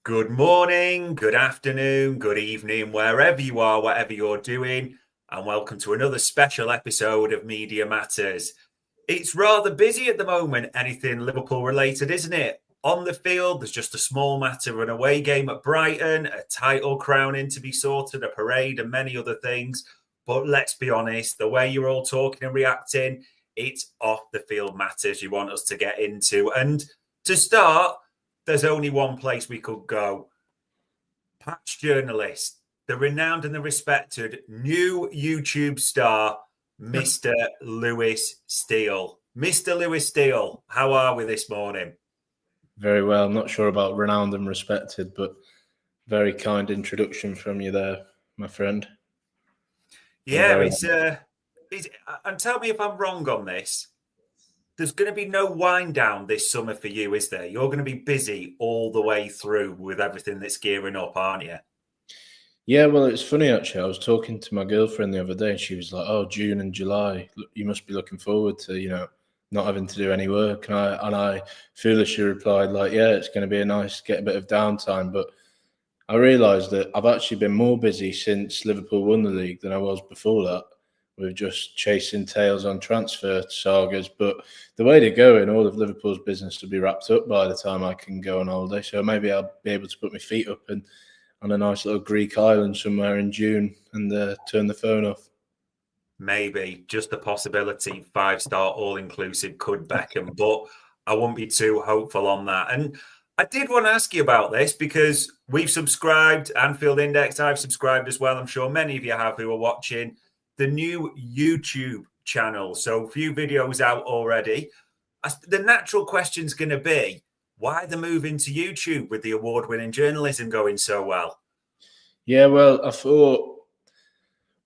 Good morning, good afternoon, good evening, wherever you are, whatever you're doing, and welcome to another special episode of Media Matters. It's rather busy at the moment, anything Liverpool related, isn't it? On the field, there's just a small matter of an away game at Brighton, a title crowning to be sorted, a parade, and many other things. But let's be honest, the way you're all talking and reacting, it's off the field matters you want us to get into. And to start, there's only one place we could go. Patch journalist, the renowned and the respected new YouTube star, Mr. Lewis Steele. Mr. Lewis Steele, how are we this morning? Very well. I'm not sure about renowned and respected, but very kind introduction from you there, my friend. Yeah, and tell me if I'm wrong on this. There's going to be no wind down this summer for you, is there? You're going to be busy all the way through with everything that's gearing up, aren't you? Yeah, well, it's funny actually. I was talking to my girlfriend the other day, and she was like, "Oh, June and July, you must be looking forward to, not having to do any work." And I foolishly replied, like, "Yeah, it's going to be get a bit of downtime." But I realised that I've actually been more busy since Liverpool won the league than I was before that. We're just chasing tails on transfer sagas. But the way they're going, all of Liverpool's business will be wrapped up by the time I can go on holiday. So maybe I'll be able to put my feet up and on a nice little Greek island somewhere in June and turn the phone off. Maybe just a possibility. 5-star all-inclusive could beckon, but I won't be too hopeful on that. And I did want to ask you about this because we've subscribed, Anfield Index, I've subscribed as well. I'm sure many of you have who are watching the new YouTube channel. So a few videos out already. The natural question is going to be, why the move into YouTube with the award-winning journalism going so well? Yeah, well, I thought,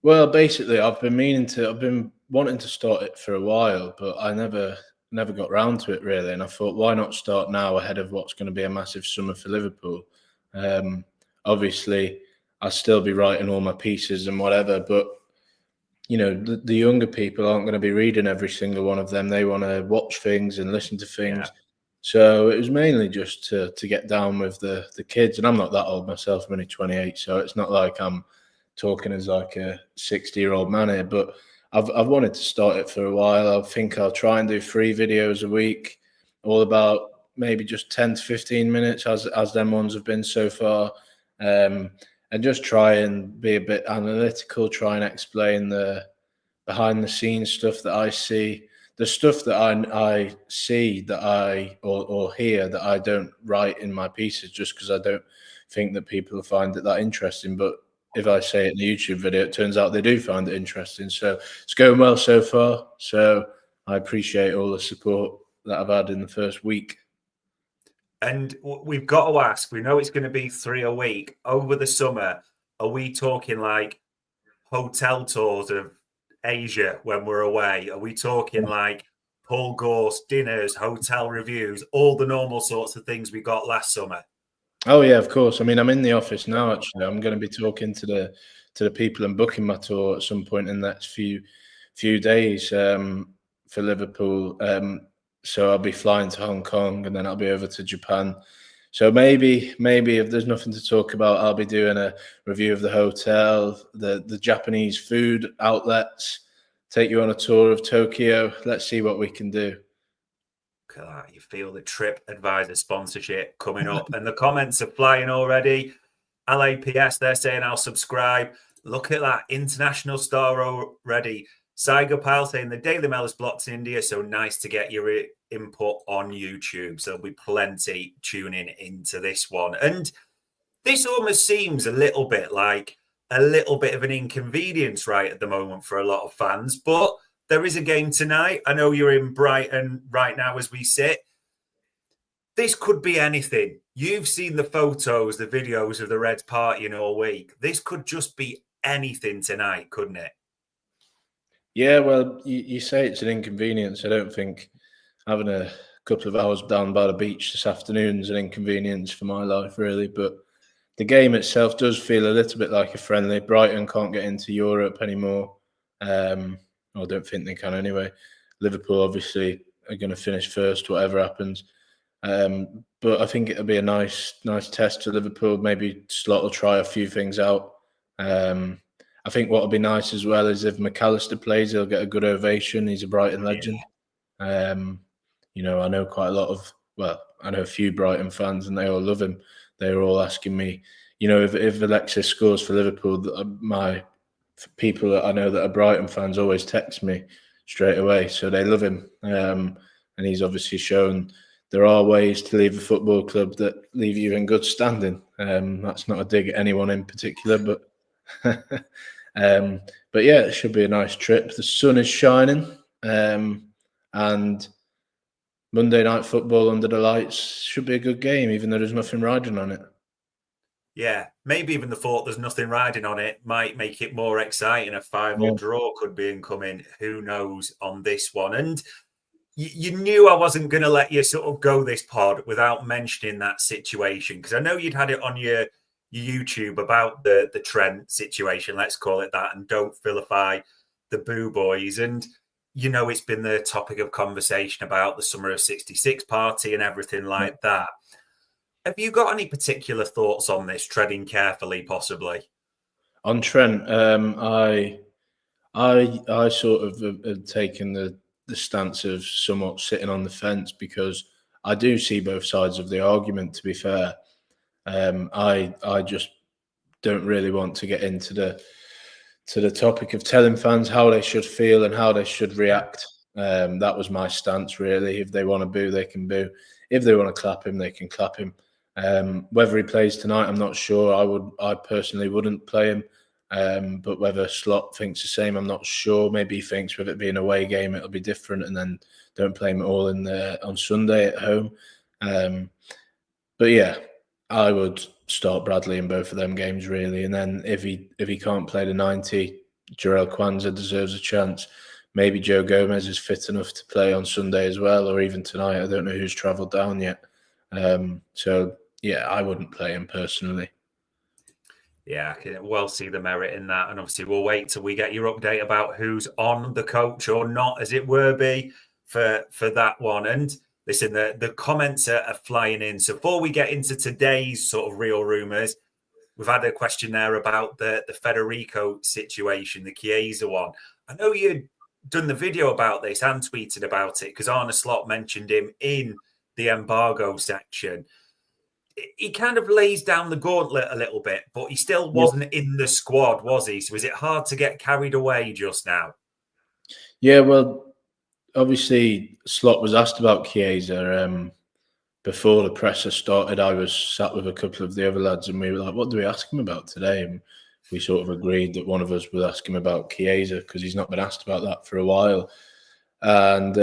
basically, I've been wanting to start it for a while, but I never got round to it really. And I thought, why not start now ahead of what's going to be a massive summer for Liverpool? Obviously, I'll still be writing all my pieces and whatever, but the younger people aren't going to be reading every single one of them. They want to watch things and listen to things. Yeah. So it was mainly just to get down with the kids. And I'm not that old myself. I'm only 28. So it's not like I'm talking as like a 60-year-old man here. But I've wanted to start it for a while. I think I'll try and do 3 videos a week, all about maybe just 10 to 15 minutes as them ones have been so far. And just try and be a bit analytical, try and explain the behind-the-scenes stuff that I see, the stuff that I see that or hear that I don't write in my pieces just because I don't think that people find it that interesting. But if I say it in the YouTube video, it turns out they do find it interesting. So it's going well so far. So I appreciate all the support that I've had in the first week. And we've got to ask, we know it's going to be 3 a week over the summer. Are we talking like hotel tours of Asia when we're away? Are we talking like Paul Gorse dinners, hotel reviews, all the normal sorts of things we got last summer? Oh yeah, of course. I mean, I'm in the office now. Actually, I'm going to be talking to the people and booking my tour at some point in the next few days for Liverpool. So I'll be flying to Hong Kong and then I'll be over to Japan. So maybe if there's nothing to talk about, I'll be doing a review of the hotel, the Japanese food outlets, take you on a tour of Tokyo. Let's see what we can do. Look at that. You feel the Trip Advisor sponsorship coming up. And the comments are flying already. LAPS, they're saying I'll subscribe. Look at that. International star already. Saiga Pile saying the Daily Mail is blocked in India, so nice to get your input on YouTube. So there'll be plenty tuning into this one. And this almost seems a little bit of an inconvenience right at the moment for a lot of fans. But there is a game tonight. I know you're in Brighton right now as we sit. This could be anything. You've seen the photos, the videos of the Reds partying all week. This could just be anything tonight, couldn't it? Yeah, well, you say it's an inconvenience. I don't think having a couple of hours down by the beach this afternoon is an inconvenience for my life, really. But the game itself does feel a little bit like a friendly. Brighton can't get into Europe anymore. I don't think they can anyway. Liverpool obviously are going to finish first, whatever happens. But I think it'll be a nice test for Liverpool. Maybe Slot will try a few things out. I think what will be nice as well is if McAllister plays, he'll get a good ovation. He's a Brighton legend. You know, I know quite a lot of, I know a few Brighton fans and they all love him. They were all asking me, you know, if Alexis scores for Liverpool, my people that I know that are Brighton fans always text me straight away. So they love him. And he's obviously shown there are ways to leave a football club that leave you in good standing. That's not a dig at anyone in particular, but but yeah, it should be a nice trip. The sun is shining, and Monday night football under the lights should be a good game, even though there's nothing riding on it. Yeah, maybe even the thought there's nothing riding on it might make it more exciting. A 5-5 draw could be incoming. Who knows on this one? And you knew I wasn't going to let you sort of go this pod without mentioning that situation, because I know you'd had it on your YouTube about the Trent situation, let's call it that, and don't vilify the Boo Boys. And you know, it's been the topic of conversation about the Summer of '66 party and everything like that. Have you got any particular thoughts on this, treading carefully, possibly? On Trent, I sort of have taken the stance of somewhat sitting on the fence, because I do see both sides of the argument, to be fair. I just don't really want to get into the topic of telling fans how they should feel and how they should react. That was my stance, really. If they want to boo, they can boo. If they want to clap him, they can clap him. Whether he plays tonight, I'm not sure. I personally wouldn't play him. But whether Slot thinks the same, I'm not sure. Maybe he thinks with it being an away game, it'll be different, and then don't play him at all on Sunday at home. But yeah, I would start Bradley in both of them games, really. And then if he can't play the 90, Jarell Kwanzaa deserves a chance. Maybe Joe Gomez is fit enough to play on Sunday as well, or even tonight. I don't know who's travelled down yet. So yeah, I wouldn't play him personally. Yeah, I can well see the merit in that. And obviously, we'll wait till we get your update about who's on the coach or not, as it were, be for that one. And listen, the comments are flying in. So before we get into today's sort of real rumours, we've had a question there about the Federico situation, the Chiesa one. I know you'd done the video about this and tweeted about it because Arne Slot mentioned him in the embargo section. He kind of lays down the gauntlet a little bit, but he still wasn't in the squad, was he? So is it hard to get carried away just now? Yeah, well, obviously Slot was asked about Chiesa before the presser started. I was sat with a couple of the other lads and we were like, what do we ask him about today? And we sort of agreed that one of us would ask him about Chiesa because he's not been asked about that for a while. And,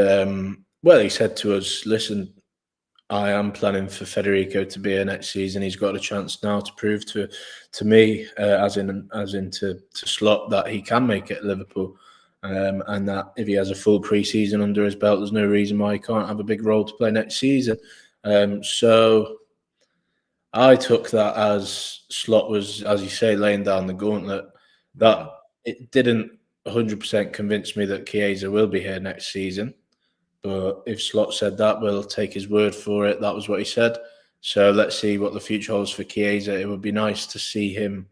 well, he said to us, listen, I am planning for Federico to be here next season. He's got a chance now to prove to me, as in to Slot, that he can make it at Liverpool, and that if he has a full pre-season under his belt, there's no reason why he can't have a big role to play next season. So I took that as Slot was, as you say, laying down the gauntlet. That it didn't 100% convince me that Chiesa will be here next season. But if Slot said that, we'll take his word for it. That was what he said. So let's see what the future holds for Chiesa. It would be nice to see him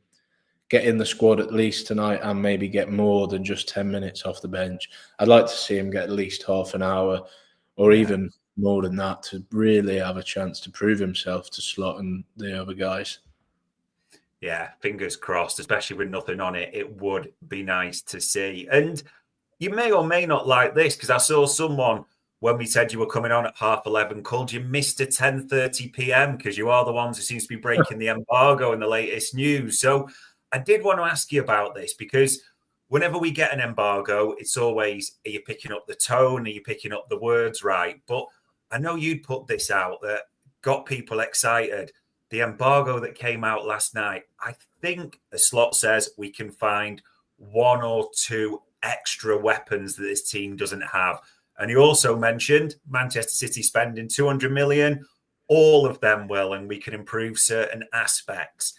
get in the squad at least tonight and maybe get more than just 10 minutes off the bench. I'd like to see him get at least half an hour or even more than that to really have a chance to prove himself to Slot and the other guys. Yeah, fingers crossed, especially with nothing on it. It would be nice to see. And you may or may not like this because I saw someone, when we said you were coming on at 11:30, called you Mr. 10:30 p.m. because you are the ones who seems to be breaking the embargo in the latest news. So I did want to ask you about this because whenever we get an embargo, it's always, are you picking up the tone? Are you picking up the words right? But I know you'd put this out that got people excited. The embargo that came out last night, I think, as Slot says, we can find one or two extra weapons that this team doesn't have. And he also mentioned Manchester City spending 200 million. All of them will, and we can improve certain aspects.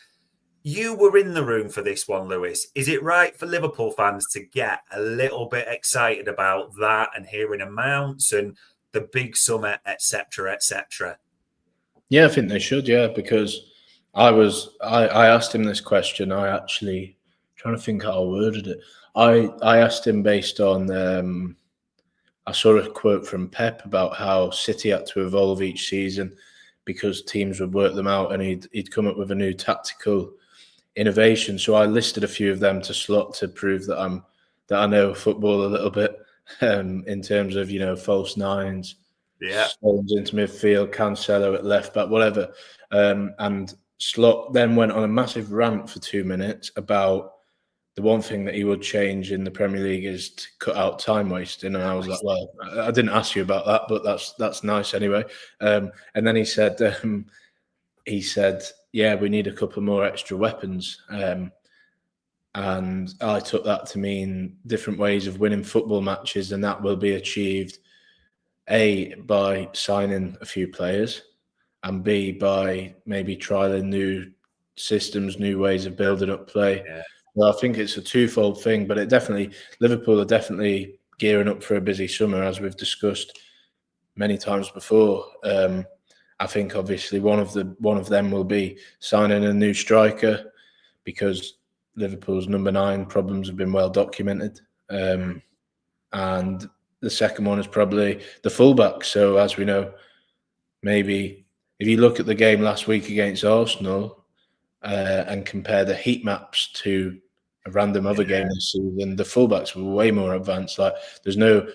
You were in the room for this one, Lewis. Is it right for Liverpool fans to get a little bit excited about that and hearing amounts and the big summer, etc., etc.? Yeah, I think they should. Yeah, because I asked him this question. I actually trying to think how I worded it. I asked him based on I saw a quote from Pep about how City had to evolve each season because teams would work them out, and he'd come up with a new tactical innovation. So I listed a few of them to slot to prove that I know football a little bit in terms of false nines, Stones into midfield, Cancelo at left back, whatever. And Slot then went on a massive rant for 2 minutes about the one thing that he would change in the Premier League is to cut out time wasting. And I was like, well, I didn't ask you about that, but that's nice anyway. And then he said, yeah, we need a couple more extra weapons. And I took that to mean different ways of winning football matches, and that will be achieved, A, by signing a few players, and B, by maybe trialing new systems, new ways of building up play. Yeah. Well, I think it's a twofold thing, but Liverpool are definitely gearing up for a busy summer, as we've discussed many times before. I think obviously one of them will be signing a new striker, because Liverpool's number 9 problems have been well documented. And the second one is probably the fullback. So as we know, maybe if you look at the game last week against Arsenal and compare the heat maps to a random other game this season, the fullbacks were way more advanced. Like it's no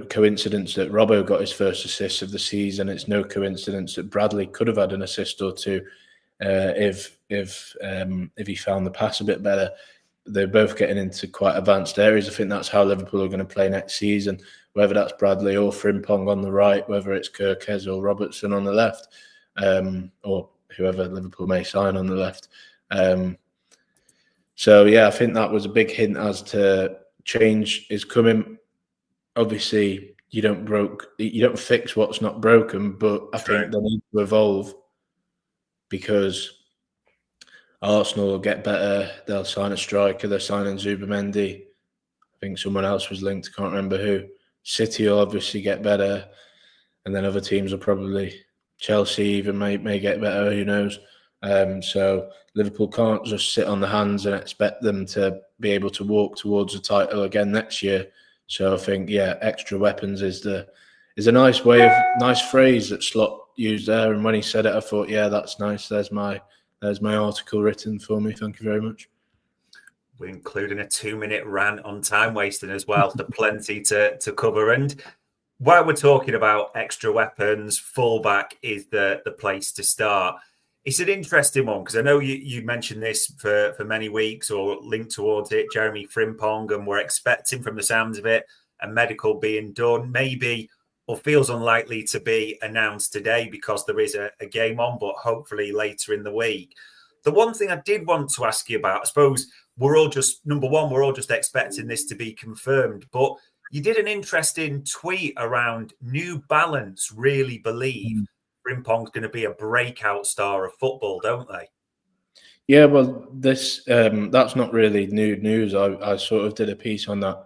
coincidence that Robbo got his first assist of the season. It's no coincidence that Bradley could have had an assist or two if he found the pass a bit better. They're both getting into quite advanced areas. I think that's how Liverpool are going to play next season, whether that's Bradley or Frimpong on the right, whether it's Kerkez or Robertson on the left, or whoever Liverpool may sign on the left. So yeah, I think that was a big hint as to change is coming. Obviously, you don't fix what's not broken, but I think they need to evolve, because Arsenal will get better. They'll sign a striker. They're signing Zubimendi. I think someone else was linked. I can't remember who. City will obviously get better, and then other teams will probably, Chelsea even may get better. Who knows? So Liverpool can't just sit on the hands and expect them to be able to walk towards a title again next year. So I think, extra weapons is a nice phrase that Slot used there. And when he said it, I thought, that's nice. There's my article written for me. Thank you very much. We're including a 2-minute rant on time wasting as well. So plenty to cover. And while we're talking about extra weapons, fullback is the place to start. It's an interesting one, because I know you mentioned this for many weeks or linked towards it, Jeremy Frimpong, and we're expecting, from the sounds of it, a medical being done, maybe, or feels unlikely to be announced today because there is a game on, but hopefully later in the week. The one thing I did want to ask you about, I suppose we're all just expecting this to be confirmed, but you did an interesting tweet around New Balance really believe Frimpong's going to be a breakout star of football, don't they? Yeah, well, this that's not really new news. I sort of did a piece on that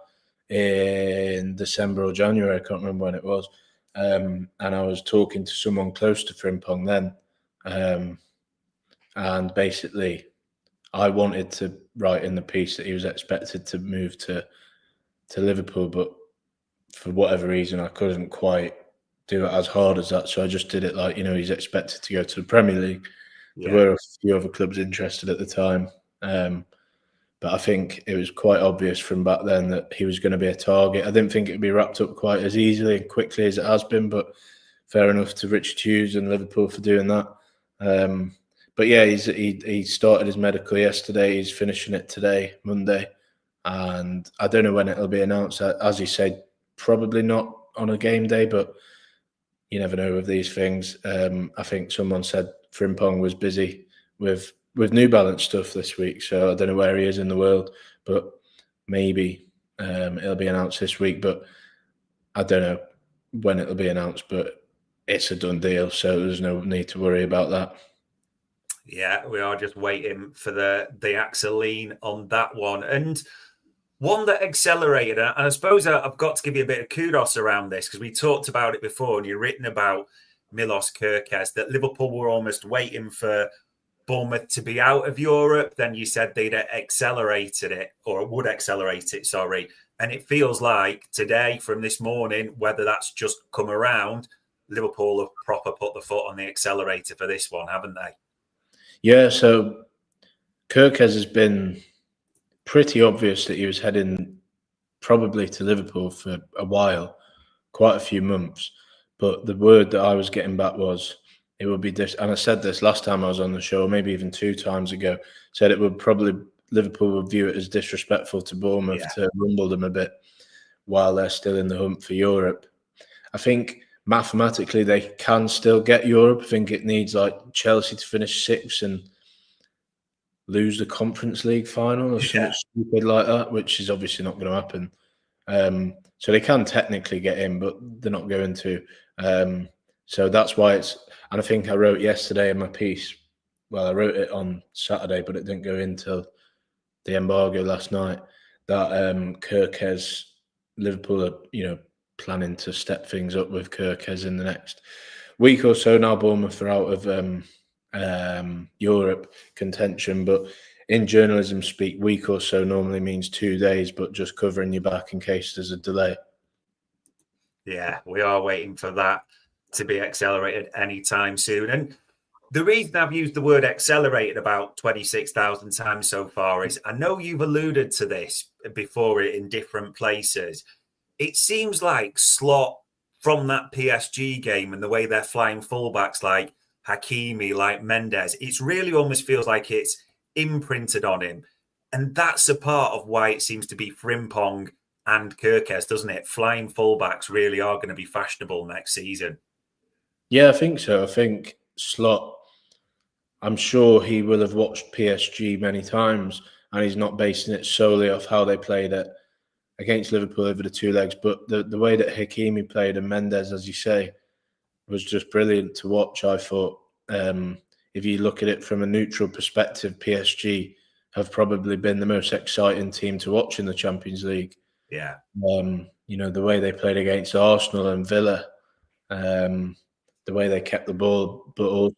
in December or January. I can't remember when it was. And I was talking to someone close to Frimpong then. And basically, I wanted to write in the piece that he was expected to move to Liverpool, but for whatever reason, I couldn't quite do it as hard as that. So I just did it like, he's expected to go to the Premier League. Yeah. There were a few other clubs interested at the time. But I think it was quite obvious from back then that he was going to be a target. I didn't think it would be wrapped up quite as easily and quickly as it has been, but fair enough to Richard Hughes and Liverpool for doing that. But yeah, he started his medical yesterday. He's finishing it today, Monday. And I don't know when it'll be announced. As he said, probably not on a game day, but you never know with these things. I think someone said Frimpong was busy with New Balance stuff this week, so I don't know where he is in the world, but maybe it'll be announced this week. But I don't know when it'll be announced, but it's a done deal, so there's no need to worry about that. Yeah, we are just waiting for the Axeline on that one. And one that accelerated, and I suppose I've got to give you a bit of kudos around this, because we talked about it before and you've written about Milos Kirkez, that Liverpool were almost waiting for Bournemouth to be out of Europe. Then you said they'd accelerated it, or would accelerate it, sorry. And it feels like today, from this morning, whether that's just come around, Liverpool have proper put the foot on the accelerator for this one, haven't they? Yeah, so Kerkez has been pretty obvious that he was heading probably to Liverpool for a while, quite a few months. But the word that I was getting back was it would be this, and I said this last time I was on the show, maybe even 2 times ago, said it would probably, Liverpool would view it as disrespectful to Bournemouth to rumble them a bit while they're still in the hunt for Europe. I think mathematically they can still get Europe. I think it needs like Chelsea to finish 6th and lose the Conference League final or something stupid like that, which is obviously not going to happen. So they can technically get in, but they're not going to. So that's why it's, and I think I wrote yesterday in my piece, well, I wrote it on Saturday, but it didn't go in till the embargo last night, that Kerkez, Liverpool are, planning to step things up with Kerkez in the next week or so. Now Bournemouth are out of Europe contention, but in journalism speak, week or so normally means 2 days, but just covering your back in case there's a delay. Yeah, we are waiting for that to be accelerated anytime soon. And the reason I've used the word accelerated about 26,000 times so far is I know you've alluded to this before in different places. It seems like Slot from that PSG game and the way they're flying fullbacks like Hakimi, like Mendes, it really almost feels like it's imprinted on him. And that's a part of why it seems to be Frimpong and Kerkez, doesn't it? Flying fullbacks really are going to be fashionable next season. Yeah, I think so. I think Slot, I'm sure he will have watched PSG many times and he's not basing it solely off how they played it against Liverpool over the 2 legs. But the way that Hakimi played and Mendes, as you say, was just brilliant to watch, I thought. If you look at it from a neutral perspective, PSG have probably been the most exciting team to watch in the Champions League. Yeah. The way they played against Arsenal and Villa, the way they kept the ball, but also,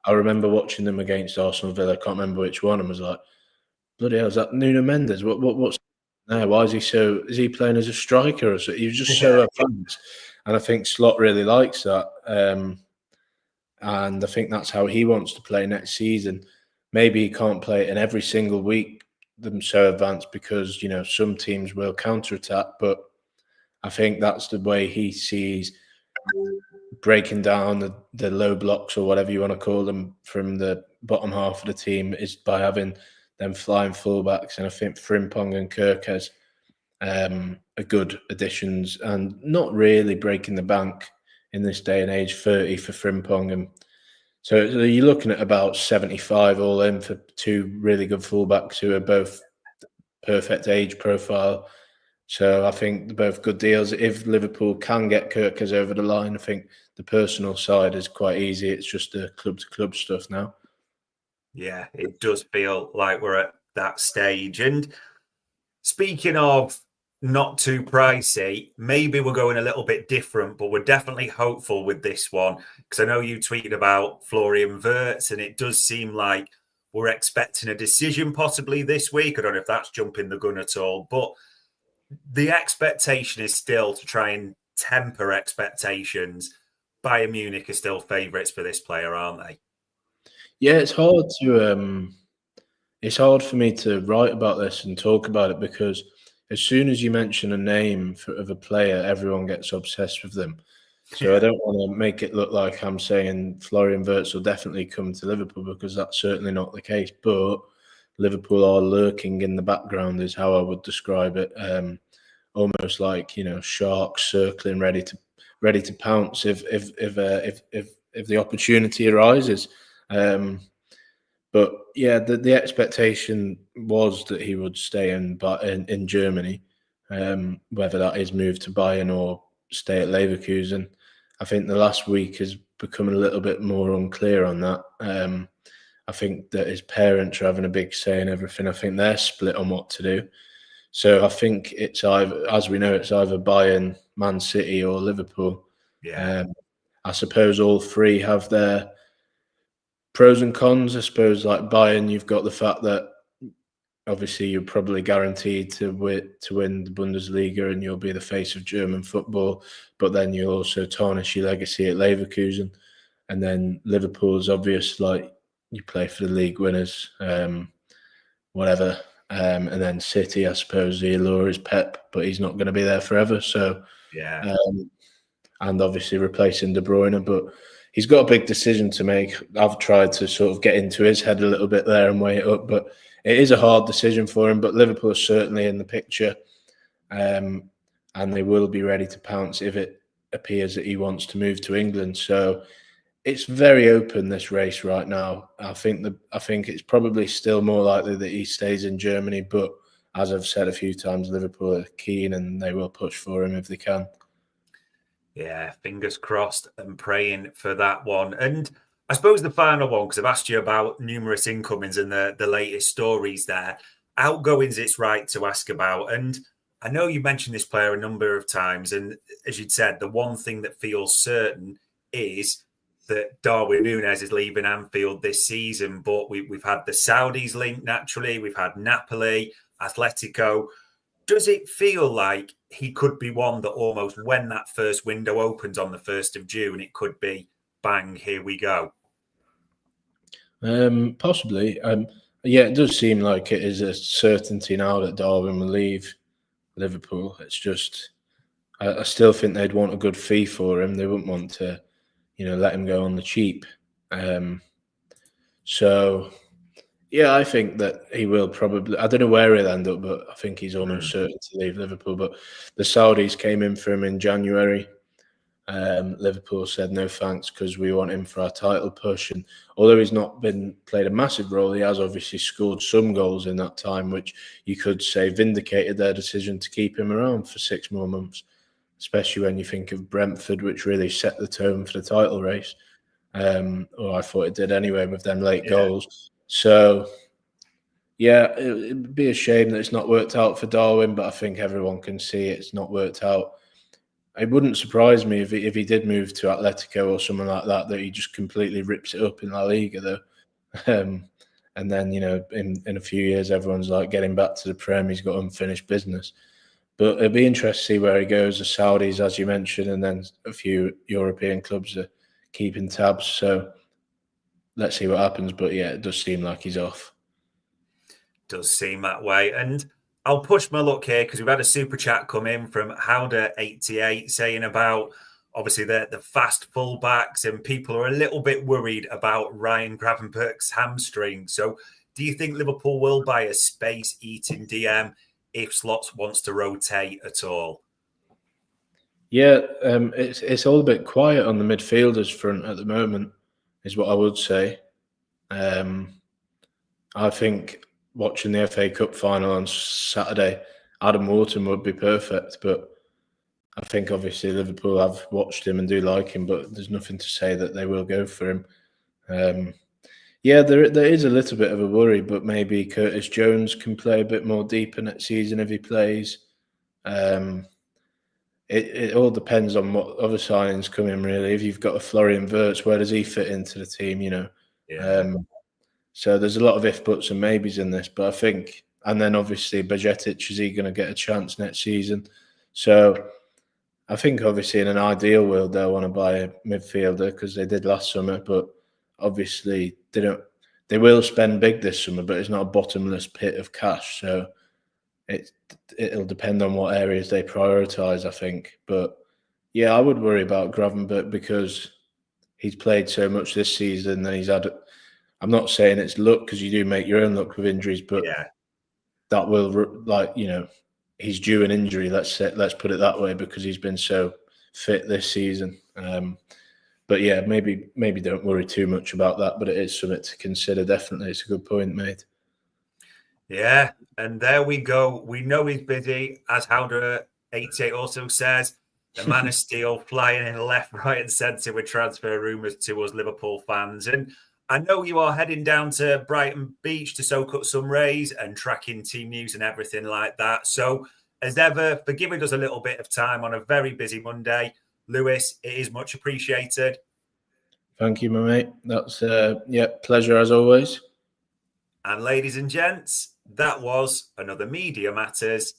I remember watching them against Arsenal Villa, I can't remember which one, and was like, bloody hell, is that Nuno Mendes? What's there? Why is he playing as a striker or so? He was just so advanced. And I think Slot really likes that. And I think that's how he wants to play next season. Maybe he can't play it in every single week, them so advanced, because, some teams will counter-attack, but I think that's the way he sees breaking down the low blocks or whatever you want to call them from the bottom half of the team is by having them flying fullbacks. And I think Frimpong and Kerkez are good additions and not really breaking the bank in this day and age. 30 for Frimpong, and so you're looking at about 75 all in for 2 really good fullbacks who are both perfect age profile. So I think they're both good deals. If Liverpool can get Kerkez over the line, I think the personal side is quite easy. It's just the club-to-club stuff now. Yeah, it does feel like we're at that stage. And speaking of not too pricey, maybe we're going a little bit different, but we're definitely hopeful with this one, because I know you tweeted about Florian Vertz, and it does seem like we're expecting a decision possibly this week. I don't know if that's jumping the gun at all, but the expectation is still to try and temper expectations. Bayern Munich are still favourites for this player, aren't they? Yeah, it's hard for me to write about this and talk about it, because as soon as you mention a name of a player, everyone gets obsessed with them. So I don't want to make it look like I'm saying Florian Vertz will definitely come to Liverpool, because that's certainly not the case. But Liverpool are lurking in the background, is how I would describe it. Almost like, sharks circling, ready to pounce if the opportunity arises. But yeah, the expectation was that he would stay in Germany, whether that is move to Bayern or stay at Leverkusen. I think the last week has become a little bit more unclear on that. I think that his parents are having a big say in everything. I think they're split on what to do. So I think it's either, as we know, it's either Bayern, Man City, or Liverpool. Yeah. I suppose all three have their pros and cons. I suppose like Bayern, you've got the fact that obviously you're probably guaranteed to win the Bundesliga and you'll be the face of German football, but then you'll also tarnish your legacy at Leverkusen. And then Liverpool's obvious, like you play for the league winners, whatever. And then City, I suppose the allure is Pep, but he's not going to be there forever. So, yeah. And obviously replacing De Bruyne, but he's got a big decision to make. I've tried to sort of get into his head a little bit there and weigh it up, but it is a hard decision for him. But Liverpool is certainly in the picture, and they will be ready to pounce if it appears that he wants to move to England. So it's very open, this race right now. I think it's probably still more likely that he stays in Germany, but as I've said a few times, Liverpool are keen and they will push for him if they can. Yeah, fingers crossed and praying for that one. And I suppose the final one, because I've asked you about numerous incomings and the latest stories there. Outgoings, it's right to ask about. And I know you mentioned this player a number of times. And as you'd said, the one thing that feels certain is that Darwin Núñez is leaving Anfield this season. But we've had the Saudis linked naturally. We've had Napoli, Atletico. Does it feel like he could be one that almost when that first window opens on the 1st of June, it could be bang, here we go? Possibly. Yeah, it does seem like it is a certainty now that Darwin will leave Liverpool. It's just, I still think they'd want a good fee for him. They wouldn't want to, let him go on the cheap. So, yeah, I think that he will probably. I don't know where he'll end up, but I think he's almost certain to leave Liverpool. But the Saudis came in for him in January. Liverpool said no thanks because we want him for our title push. And although he's not played a massive role, he has obviously scored some goals in that time, which you could say vindicated their decision to keep him around for 6 more months. Especially when you think of Brentford, which really set the tone for the title race. Or I thought it did anyway with them late goals. So, yeah, it'd be a shame that it's not worked out for Darwin, but I think everyone can see it's not worked out. It wouldn't surprise me if he did move to Atletico or someone like that he just completely rips it up in La Liga, though. And then, in a few years, everyone's like getting back to the Prem. He's got unfinished business. But it'll be interesting to see where he goes. The Saudis, as you mentioned, and then a few European clubs are keeping tabs. So let's see what happens. But yeah, it does seem like he's off. Does seem that way. And I'll push my luck here because we've had a super chat come in from Howder88 saying about obviously the fast fullbacks and people are a little bit worried about Ryan Gravenberch's hamstring. So do you think Liverpool will buy a space-eating DM if Slots wants to rotate at all? Yeah, it's all a bit quiet on the midfielders front at the moment, is what I would say. I think watching the FA Cup final on Saturday, Adam Wharton would be perfect. But I think obviously Liverpool have watched him and do like him, but there's nothing to say that they will go for him. Yeah, there is a little bit of a worry, but maybe Curtis Jones can play a bit more deeper next season if he plays. It all depends on what other signings come in, really. If you've got a Florian Vertz, where does he fit into the team, Yeah. So there's a lot of if, buts and maybes in this. But I think, and then obviously Bajcetic, is he going to get a chance next season? So I think obviously in an ideal world, they'll want to buy a midfielder because they did last summer. But obviously they will spend big this summer, but it's not a bottomless pit of cash. So it'll depend on what areas they prioritise, I think. But yeah, I would worry about Gravenberch because he's played so much this season and he's had. I'm not saying it's luck because you do make your own luck with injuries, but that will he's due an injury. Let's put it that way because he's been so fit this season. But yeah, maybe don't worry too much about that. But it is something to consider. Definitely, it's a good point, mate. Yeah, and there we go. We know he's busy, as Howder88 also says. The man of steel flying in left, right, and centre with transfer rumours to us Liverpool fans. And I know you are heading down to Brighton Beach to soak up some rays and tracking team news and everything like that. So, as ever, for giving us a little bit of time on a very busy Monday, Lewis, it is much appreciated. Thank you, my mate. That's pleasure as always. And ladies and gents, that was another Media Matters